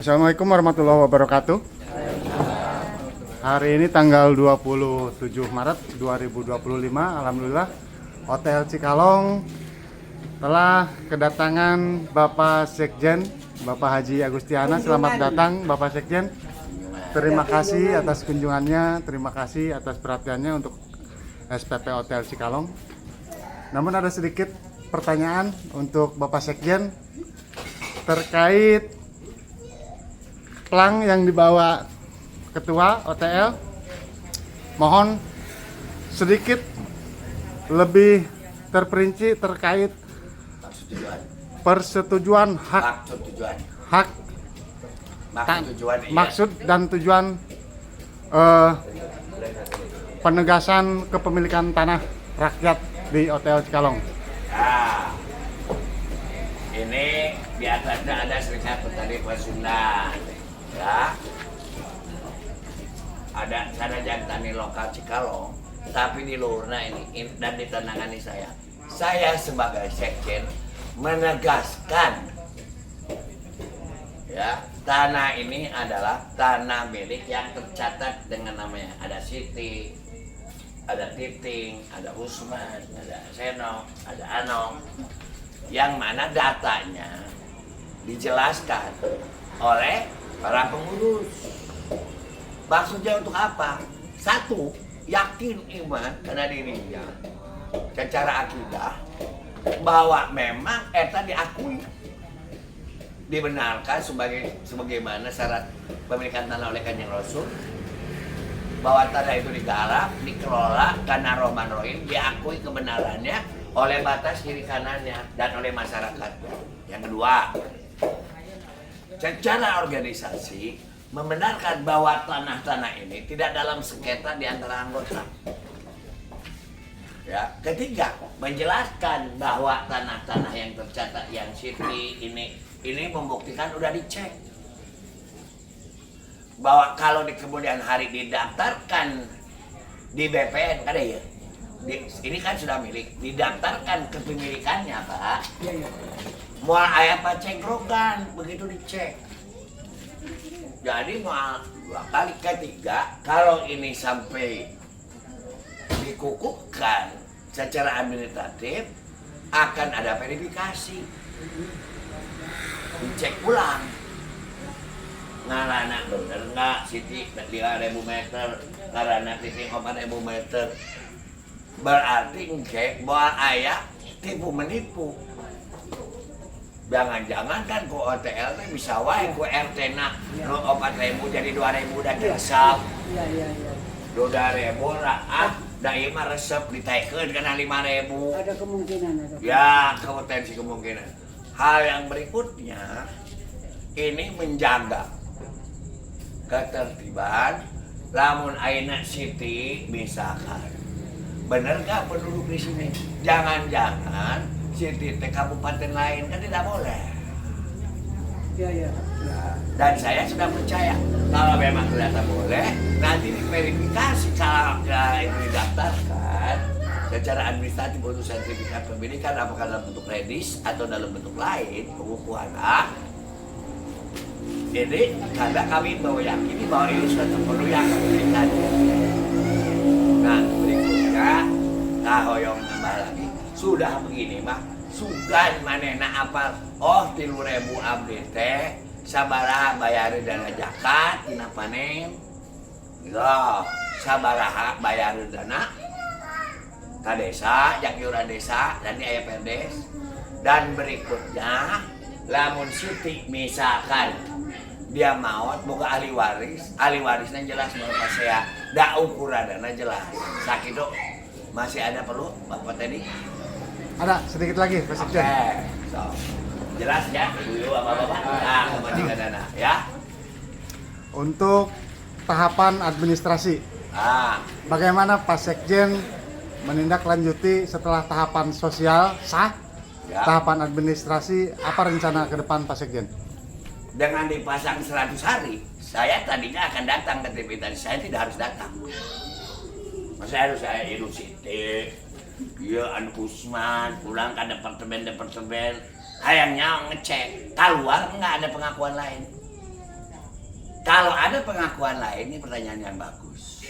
Assalamualaikum warahmatullahi wabarakatuh. Hari ini tanggal 27 Maret 2025. Alhamdulillah Hotel Cikalong telah kedatangan Bapak Sekjen, Bapak Haji Agustiana. Selamat datang Bapak Sekjen. Terima kasih atas kunjungannya, terima kasih atas perhatiannya untuk SPP Hotel Cikalong. Namun ada sedikit pertanyaan untuk Bapak Sekjen terkait plang yang dibawa Ketua OTL. Mohon sedikit lebih terperinci terkait persetujuan maksud dan tujuan penegasan kepemilikan tanah rakyat di Hotel Cikalong. Nah, ini di atasnya ada Serikat Petani Pasundan, ya. Ada Sanajan Tani Lokal Cikalong, tapi di luarnya ini dan ditanangani saya. Saya sebagai sekjen menegaskan, ya, tanah ini adalah tanah milik yang tercatat dengan namanya. Ada Siti, ada Titing, ada Usman, ada Seno, ada Anong, yang mana datanya dijelaskan oleh para pengurus. Maksudnya untuk apa? Satu, yakin iman karena dirinya secara akidah bahwa memang eta diakui, dibenarkan sebagaimana syarat pemilikan tanah oleh Kanjeng Rasul, bahwa tanah itu digarap, dikelola karena Rohman Rohim, diakui kebenarannya oleh batas kiri kanannya dan oleh masyarakatnya. Yang kedua, secara organisasi membenarkan bahwa tanah-tanah ini tidak dalam sengketa di antara anggota. Ya, ketiga, menjelaskan bahwa tanah-tanah yang tercatat yang Siti ini membuktikan udah dicek bahwa kalau di kemudian hari didaftarkan di BPN kan ya, ini kan sudah milik, didaftarkan kepemilikannya Pak. Iya. Mual ayat pacengkrokan begitu dicek. Jadi mual dua kali. Ketiga, kalau ini sampai dikukuhkan secara administratif akan ada verifikasi, dicek ulang. Ngarana bener nggak Siti 5.000 meter, ngarana Titing 4.000 meter. Berarti ngecek bahwa ayah tipu menipu. Jangan-jangan kan ku OTL bisa wae ku RT na 4.000 jadi 2.000 dan resep. Iya. 2.000 lah da ieu mah resep ditaikeun kana 5.000. Ada kemungkinan Ya, potensi kemungkinan. Hal yang berikutnya ini menjaga ketertiban. Lamun ayeuna Siti misalkan bener gak penduduk di sini? Jangan-jangan Siti teh kabupaten lain kan tidak boleh. Iya. Dan saya sudah percaya kalau memang ternyata boleh, nanti diverifikasi kalau itu didaftarkan secara administratif untuk sertifikat pemilikan apakah dalam bentuk redis atau dalam bentuk lain pengukuhan hak. Jadi karena kami meyakini bahwa ini sudah terpenuhi hak pemilikannya. Nah berikutnya, hoyong nambah lagi. Sudah begini mah, sugan manehna apal. Oh 3.000 abdi teh sabaraha bayari dana zakat tina panen. Gitu. Sabaraha bayari dana ka desa, jak iuran desa dan di aya perdes. Dan berikutnya, lamun Siti misalkan dia maot boga ahli warisnya jelas menurut saya, da ukuranna jelas. Sakitu masih ada perlu Bapak tadi? Ada sedikit lagi Pak Sekjen. So, jelas ya Ibu Bapak-bapak. Nah, kepentingan dana ya. Untuk tahapan administrasi, bagaimana Pak Sekjen menindaklanjuti setelah tahapan sosial sah? Ya. Tahapan administrasi, apa rencana ke depan Pak Sekjen? Dengan dipasang 100 hari, saya tadinya akan datang ke TV dan saya tidak harus datang. Masa harus saya hidup Siti, iya An Usman, pulang ke departemen, hayangnya ngecek, keluar nggak ada pengakuan lain. Kalau ada pengakuan lain, ini pertanyaan yang bagus.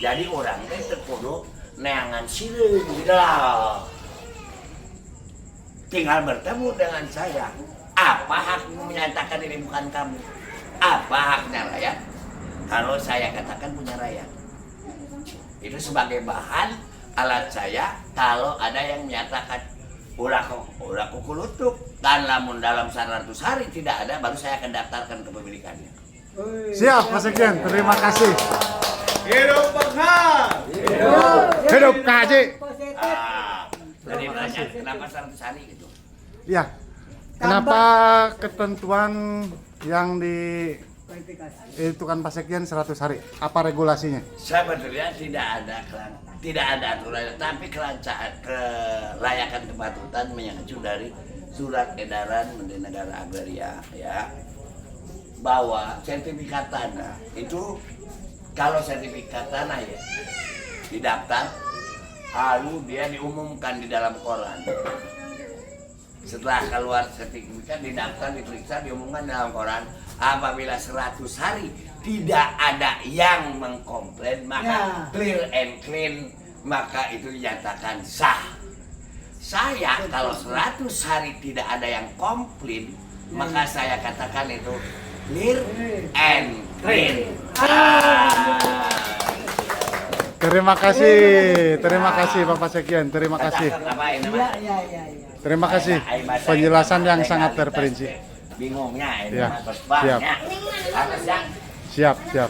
Jadi orang teh terkudu neangan sileung gitu lah. Tinggal bertemu dengan saya. Apa hakmu menyatakan ini bukan kamu? Apa haknya rakyat? Kalau saya katakan punya rakyat. Itu sebagai bahan alat saya kalau ada yang menyatakan ulah kukulutuk dan lamun dalam 100 hari tidak ada, baru saya akan daftarkan kepemilikannya. Siap Pak Sekjen, terima kasih. Hidup Bangsa. Hidup Kak Haji. Jadi pertanyaan kenapa 100 hari gitu? Ya. Kenapa ketentuan yang di itu kan Pak Sekjen 100 hari? Apa regulasinya? Sebetulnya tidak ada aturan, tapi kelayakan kepatutan mengacu dari surat edaran Menteri Negara Agraria ya, bahwa sertifikat tanah itu, kalau sertifikat tanah ya didaftar, lalu dia diumumkan di dalam koran. Setelah keluar sertifikat, didaftar, diperiksa, diumumkan dalam koran. Apabila 100 hari tidak ada yang mengkomplain, maka clear and clean, maka itu dinyatakan sah. Saya kalau 100 hari tidak ada yang komplain, maka saya katakan itu clear and clean. Terima kasih Bapak Sekjen, terima kasih. Iya. Terima kasih penjelasan yang sangat terperinci. Bingungnya ini Ya, Mas siap. Bang, ya. Siap.